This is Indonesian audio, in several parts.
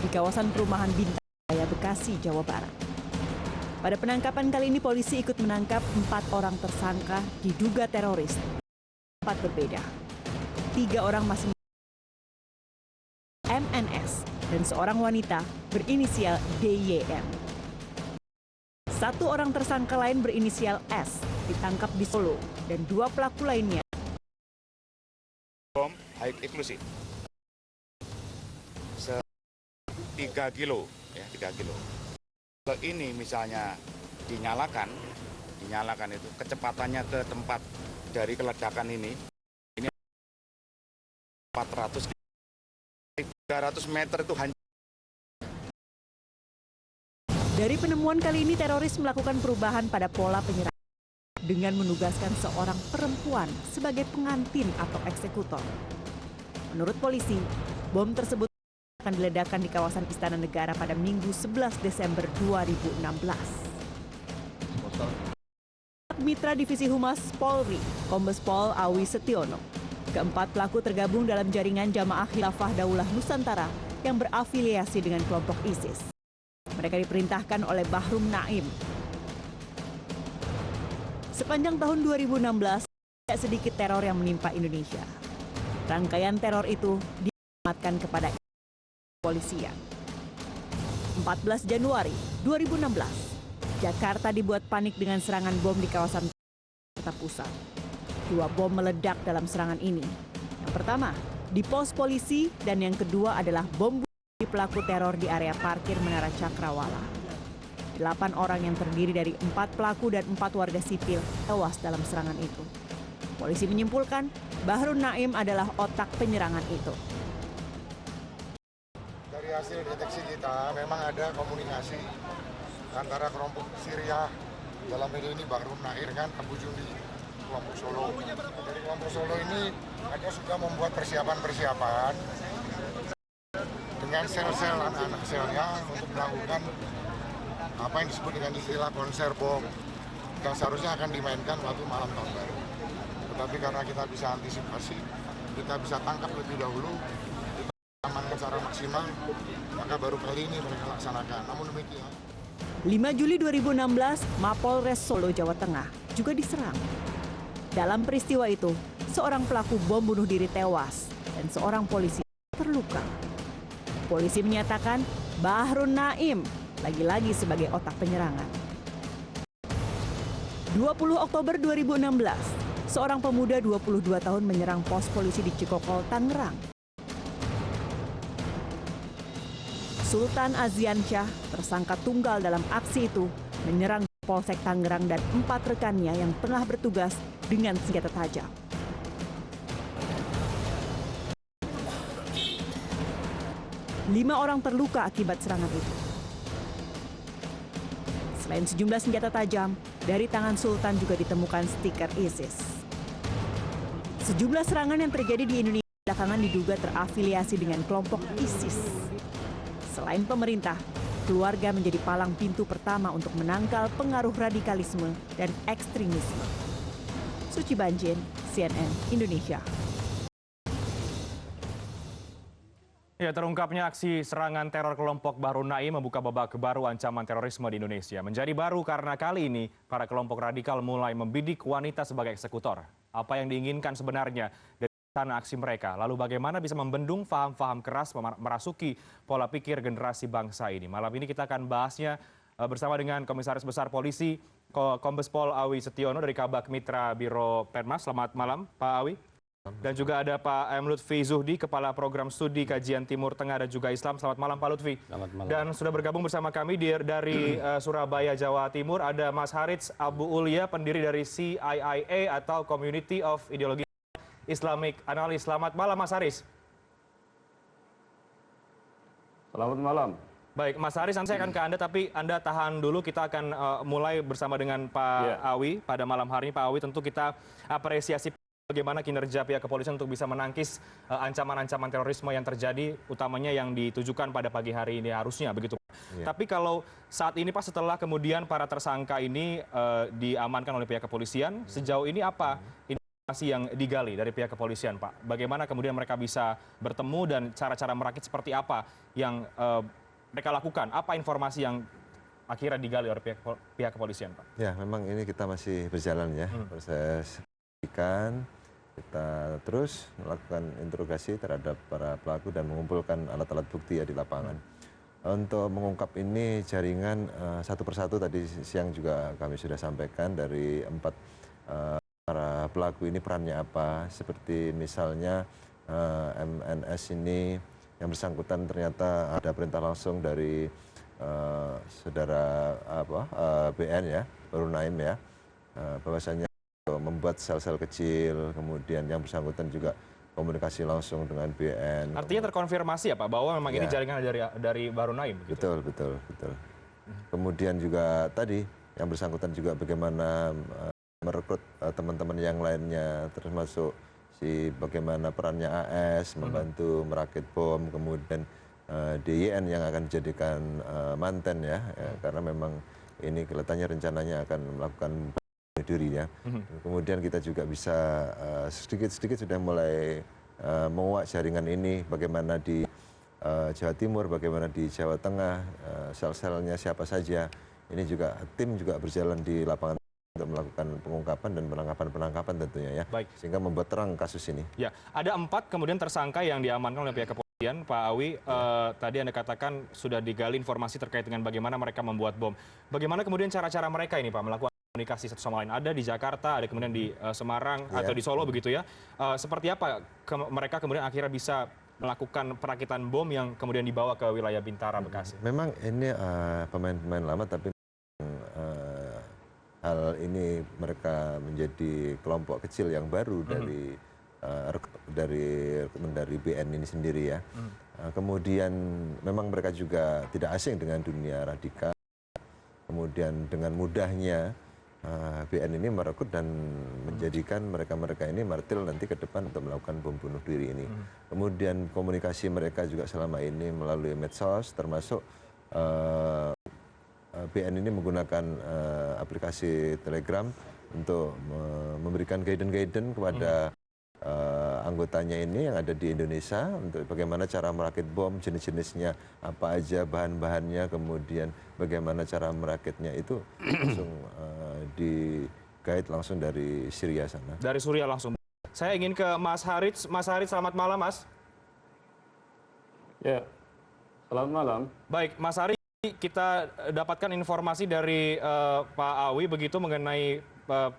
di kawasan perumahan Bintang Jaya, Bekasi, Jawa Barat. Pada penangkapan kali ini polisi ikut menangkap 4 orang tersangka diduga teroris. 4 berbeda. 3 orang masing MNS dan seorang wanita berinisial DYM. 1 orang tersangka lain berinisial S ditangkap di Solo dan 2 pelaku lainnya bom high eksklusif 3 kilo ya 3 kilo. Kalau ini misalnya dinyalakan itu kecepatannya ke tempat dari keledakan ini 400 300 meter itu hancur. Dari penemuan kali ini teroris melakukan perubahan pada pola penyerangan dengan menugaskan seorang perempuan sebagai pengantin atau eksekutor. Menurut polisi, bom tersebut akan diledakkan di kawasan Istana Negara pada Minggu 11 Desember 2016. Mitra Divisi Humas Polri, Kombes Pol Awi Setiono. Keempat pelaku tergabung dalam jaringan Jamaah Khilafah Daulah Nusantara yang berafiliasi dengan kelompok ISIS. Mereka diperintahkan oleh Bahrum Naim. Sepanjang tahun 2016, tidak sedikit teror yang menimpa Indonesia. Rangkaian teror itu dialamatkan kepada kepolisian. 14 Januari 2016, Jakarta dibuat panik dengan serangan bom di kawasan Jakarta Pusat. 2 bom meledak dalam serangan ini. Yang pertama, di pos polisi dan yang kedua adalah bom di pelaku teror di area parkir Menara Cakrawala. 8 orang yang terdiri dari 4 pelaku dan 4 warga sipil tewas dalam serangan itu. Polisi menyimpulkan Bahrun Naim adalah otak penyerangan itu. Dari hasil deteksi kita memang ada komunikasi antara kelompok Syria dalam ini Bahrun Naim kan Abu Jundi kelompok Solo. Dari kelompok Solo ini ada sudah membuat persiapan dengan sel-sel anak-anak selnya untuk melakukan apa yang disebut dengan istilah konser bom yang seharusnya akan dimainkan waktu malam tahun baru. Tetapi karena kita bisa antisipasi, kita bisa tangkap lebih dahulu, kita amankan secara maksimal, maka baru kali ini mereka laksanakan. Namun demikian. 5 Juli 2016, Mapolres Solo, Jawa Tengah juga diserang. Dalam peristiwa itu, seorang pelaku bom bunuh diri tewas dan seorang polisi terluka. Polisi menyatakan Bahrun Naim lagi-lagi sebagai otak penyerangan. 20 Oktober 2016, seorang pemuda 22 tahun menyerang pos polisi di Cikokol, Tangerang. Sultan Aziansyah, tersangka tunggal dalam aksi itu, menyerang Polsek Tangerang dan 4 rekannya yang tengah bertugas dengan senjata tajam. Lima orang terluka akibat serangan itu. Selain sejumlah senjata tajam, dari tangan Sultan juga ditemukan stiker ISIS. Sejumlah serangan yang terjadi di Indonesia belakangan diduga terafiliasi dengan kelompok ISIS. Selain pemerintah, keluarga menjadi palang pintu pertama untuk menangkal pengaruh radikalisme dan ekstremisme. Suci Banjin, CNN Indonesia. Ya, terungkapnya aksi serangan teror kelompok Bahrun Naim membuka babak baru ancaman terorisme di Indonesia. Menjadi baru karena kali ini para kelompok radikal mulai membidik wanita sebagai eksekutor. Apa yang diinginkan sebenarnya dari sana aksi mereka? Lalu bagaimana bisa membendung paham-paham keras merasuki pola pikir generasi bangsa ini? Malam ini kita akan bahasnya bersama dengan Komisaris Besar Polisi Kombes Pol Awi Setiono dari Kabak Mitra Biro Penmas. Selamat malam, Pak Awi. Dan juga ada Pak M. Lutfi Zuhdi, Kepala Program Studi Kajian Timur Tengah dan juga Islam. Selamat malam Pak Lutfi. Selamat malam. Dan sudah bergabung bersama kami dari Surabaya, Jawa Timur. Ada Mas Harits Abu Ulia, pendiri dari CIIA atau Community of Ideology Islamic Analyst. Selamat malam Mas Haris. Selamat malam. Baik, Mas Haris, nanti saya akan ke Anda, tapi Anda tahan dulu. Kita akan mulai bersama dengan Pak Awi pada malam hari ini. Pak Awi, tentu kita apresiasi bagaimana kinerja pihak kepolisian untuk bisa menangkis ancaman-ancaman terorisme yang terjadi, utamanya yang ditujukan pada pagi hari ini harusnya, begitu. Tapi kalau saat ini Pak, setelah kemudian para tersangka ini diamankan oleh pihak kepolisian, sejauh ini apa informasi yang digali dari pihak kepolisian, Pak? Bagaimana kemudian mereka bisa bertemu dan cara-cara merakit seperti apa yang mereka lakukan? Apa informasi yang akhirnya digali oleh pihak kepolisian, Pak? Ya, memang ini kita masih berjalan ya, proses penyidikan. Kita terus melakukan interogasi terhadap para pelaku dan mengumpulkan alat-alat bukti ya di lapangan. Untuk mengungkap ini jaringan satu persatu tadi siang juga kami sudah sampaikan dari 4 para pelaku ini perannya apa, seperti misalnya MNS ini yang bersangkutan ternyata ada perintah langsung dari saudara BN ya, Bahru Naim ya, bahwasanya membuat sel-sel kecil, kemudian yang bersangkutan juga komunikasi langsung dengan BN. Artinya terkonfirmasi ya Pak bahwa memang ini Ya. jaringan dari Bahru Naim? Gitu? Betul. Kemudian juga tadi yang bersangkutan juga bagaimana merekrut teman-teman yang lainnya, termasuk bagaimana perannya AS membantu merakit bom, kemudian DYN yang akan dijadikan manten ya, karena memang ini kelihatannya rencananya akan melakukan bunuh diri ya. Kemudian kita juga bisa sedikit-sedikit sudah mulai menguak jaringan ini, bagaimana di Jawa Timur, bagaimana di Jawa Tengah, sel-selnya siapa saja. Ini juga tim juga berjalan di lapangan untuk melakukan pengungkapan dan penangkapan tentunya ya. Baik. Sehingga membuat terang kasus ini. Ya, ada 4 kemudian tersangka yang diamankan oleh pihak kepolisian, Pak Awi. Tadi Anda katakan sudah digali informasi terkait dengan bagaimana mereka membuat bom. Bagaimana kemudian cara-cara mereka ini Pak melakukan komunikasi satu sama lain? Ada di Jakarta, ada kemudian di Semarang atau di Solo begitu ya. Seperti apa mereka kemudian akhirnya bisa melakukan perakitan bom yang kemudian dibawa ke wilayah Bintara, Bekasi? Memang ini pemain-pemain lama, tapi hal ini mereka menjadi kelompok kecil yang baru dari BN ini sendiri ya. Kemudian memang mereka juga tidak asing dengan dunia radikal. Kemudian dengan mudahnya BN ini merekrut dan menjadikan mereka ini martir nanti ke depan untuk melakukan bom bunuh diri ini. Kemudian komunikasi mereka juga selama ini melalui medsos, termasuk BN ini menggunakan aplikasi Telegram untuk memberikan guidance kepada anggotanya ini yang ada di Indonesia untuk bagaimana cara merakit bom, jenis-jenisnya apa aja, bahan-bahannya, kemudian bagaimana cara merakitnya itu langsung di-guide langsung dari Syria sana. Dari Suriah langsung. Saya ingin ke Mas Harits. Mas Harits, selamat malam, Mas. Ya, selamat malam. Baik, Mas Harits, kita dapatkan informasi dari Pak Awi begitu mengenai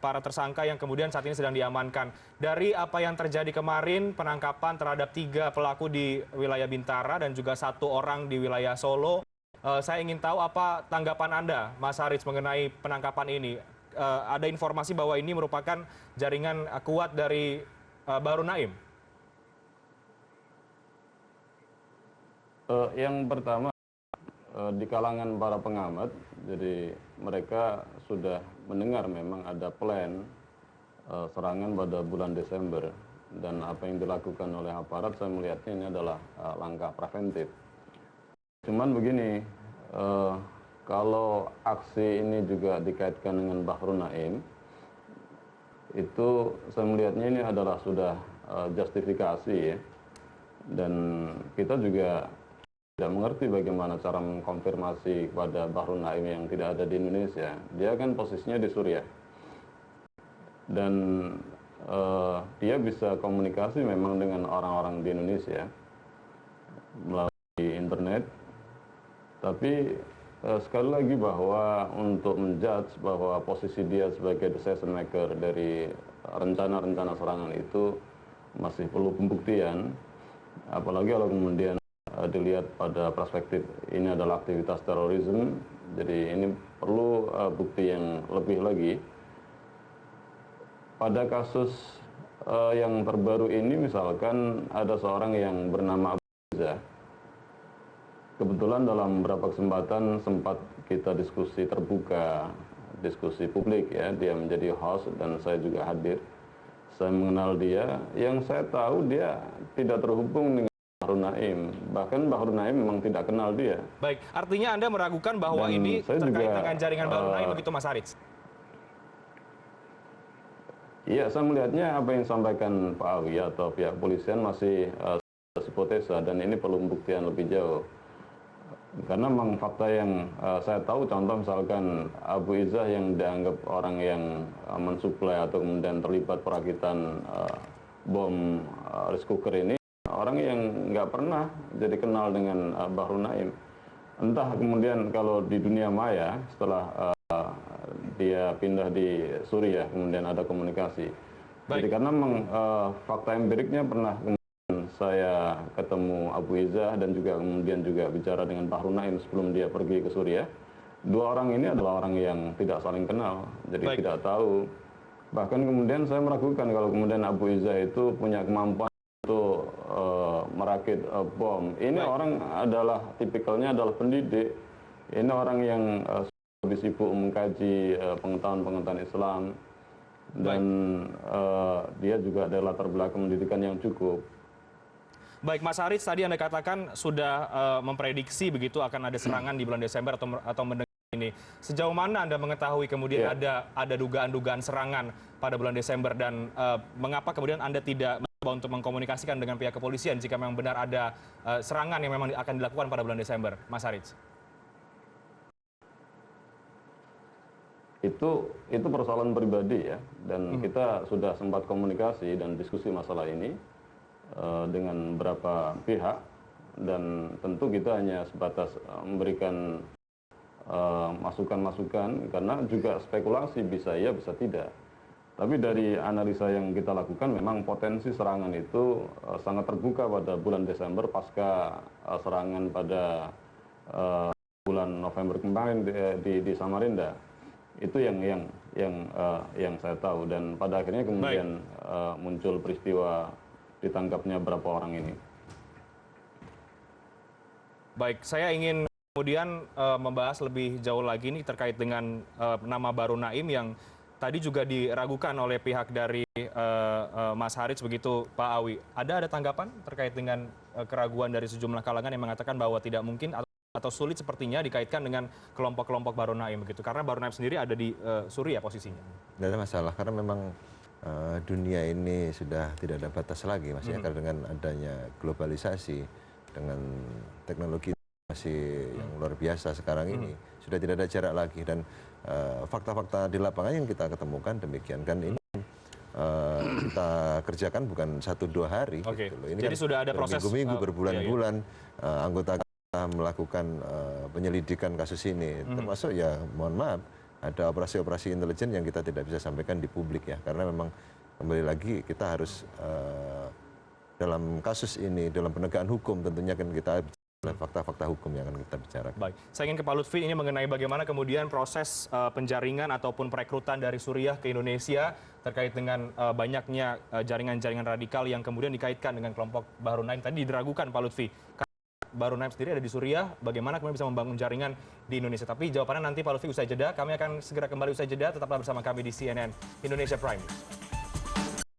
para tersangka yang kemudian saat ini sedang diamankan. Dari apa yang terjadi kemarin, penangkapan terhadap 3 pelaku di wilayah Bintara dan juga 1 orang di wilayah Solo. Saya ingin tahu apa tanggapan Anda, Mas Harits, mengenai penangkapan ini. Ada informasi bahwa ini merupakan jaringan kuat dari Bahru Naim. Yang pertama, di kalangan para pengamat, jadi mereka sudah mendengar memang ada plan serangan pada bulan Desember, dan apa yang dilakukan oleh aparat saya melihatnya ini adalah langkah preventif. Cuman begini, kalau aksi ini juga dikaitkan dengan Bahru Naim, itu saya melihatnya ini adalah sudah justifikasi ya, dan kita juga tidak mengerti bagaimana cara mengkonfirmasi kepada Bahru Naim yang tidak ada di Indonesia. Dia kan posisinya di Suriah. Dan dia bisa komunikasi memang dengan orang-orang di Indonesia melalui internet. Tapi sekali lagi bahwa untuk menjudge bahwa posisi dia sebagai decision maker dari rencana-rencana serangan itu masih perlu pembuktian. Apalagi kalau kemudian dilihat pada perspektif ini adalah aktivitas terorisme, jadi ini perlu bukti yang lebih lagi. Pada kasus yang terbaru ini misalkan ada seorang yang bernama Abu Riza. Kebetulan dalam beberapa kesempatan sempat kita diskusi terbuka, diskusi publik ya, dia menjadi host dan saya juga hadir. Saya mengenal dia, yang saya tahu dia tidak terhubung dengan Bahru Naim, bahkan Bahru Naim memang tidak kenal dia. Baik, artinya Anda meragukan bahwa Dan ini saya terkait juga, dengan jaringan Bahru Naim begitu, Mas Harits? Iya, saya melihatnya apa yang disampaikan Pak Awi atau pihak polisian masih hipotesa dan ini perlu pembuktian lebih jauh. Karena memang fakta yang saya tahu, contoh misalkan Abu Izzah yang dianggap orang yang mensuplai atau kemudian terlibat perakitan bom rice cooker ini, orang yang nggak pernah jadi kenal dengan Bahru Naim. Entah kemudian kalau di dunia maya setelah dia pindah di Suriah, kemudian ada komunikasi. Jadi karena memang fakta empiriknya pernah saya ketemu Abu Izzah dan juga kemudian juga bicara dengan Bahru Naim sebelum dia pergi ke Suriah. Dua orang ini adalah orang yang tidak saling kenal, jadi tidak tahu. Bahkan kemudian saya meragukan kalau kemudian Abu Izzah itu punya kemampuan untuk merakit bom. Ini orang adalah tipikalnya adalah pendidik. Ini orang yang lebih sibuk mengkaji pengetahuan-pengetahuan Islam dan dia juga ada latar belakang pendidikan yang cukup. Baik, Mas Haris, tadi Anda katakan sudah memprediksi begitu akan ada serangan di bulan Desember atau mendengar ini. Sejauh mana Anda mengetahui kemudian ada dugaan-dugaan serangan pada bulan Desember dan mengapa kemudian Anda tidak mencoba untuk mengkomunikasikan dengan pihak kepolisian jika memang benar ada serangan yang memang akan dilakukan pada bulan Desember, Mas Haris? Itu persoalan pribadi ya, dan kita sudah sempat komunikasi dan diskusi masalah ini dengan beberapa pihak, dan tentu kita hanya sebatas memberikan masukan-masukan karena juga spekulasi bisa iya bisa tidak. Tapi dari analisa yang kita lakukan memang potensi serangan itu sangat terbuka pada bulan Desember pasca serangan pada bulan November kemarin di Samarinda. Itu yang saya tahu, dan pada akhirnya kemudian muncul peristiwa ditangkapnya beberapa orang ini. Baik, saya ingin kemudian membahas lebih jauh lagi nih terkait dengan nama Bahru Naim yang tadi juga diragukan oleh pihak dari Mas Haris begitu, Pak Awi. Ada tanggapan terkait dengan keraguan dari sejumlah kalangan yang mengatakan bahwa tidak mungkin atau sulit sepertinya dikaitkan dengan kelompok-kelompok Bahru Naim begitu, karena Bahru Naim sendiri ada di Suriah posisinya. Tidak ada masalah karena memang dunia ini sudah tidak ada batas lagi, Mas, ya, karena dengan adanya globalisasi, dengan teknologi masih yang luar biasa sekarang ini, sudah tidak ada jarak lagi, dan fakta-fakta di lapangan yang kita ketemukan demikian kan ini kita kerjakan bukan 1-2 hari. Oke. Gitu loh. Ini jadi kan sudah ada proses minggu-minggu, berbulan-bulan anggota melakukan penyelidikan kasus ini, termasuk ya mohon maaf ada operasi-operasi intelijen yang kita tidak bisa sampaikan di publik ya, karena memang kembali lagi kita harus dalam kasus ini, dalam penegakan hukum tentunya kan kita fakta-fakta hukum yang akan kita bicarakan. Baik, saya ingin ke Pak Lutfi ini mengenai bagaimana kemudian proses penjaringan ataupun perekrutan dari Suriah ke Indonesia terkait dengan banyaknya jaringan-jaringan radikal yang kemudian dikaitkan dengan kelompok Bahru Naim. Tadi diragukan Pak Lutfi, Bahru Naim sendiri ada di Suriah, bagaimana kemudian bisa membangun jaringan di Indonesia. Tapi jawabannya nanti Pak Lutfi usai jeda, kami akan segera kembali usai jeda, tetaplah bersama kami di CNN Indonesia Prime News.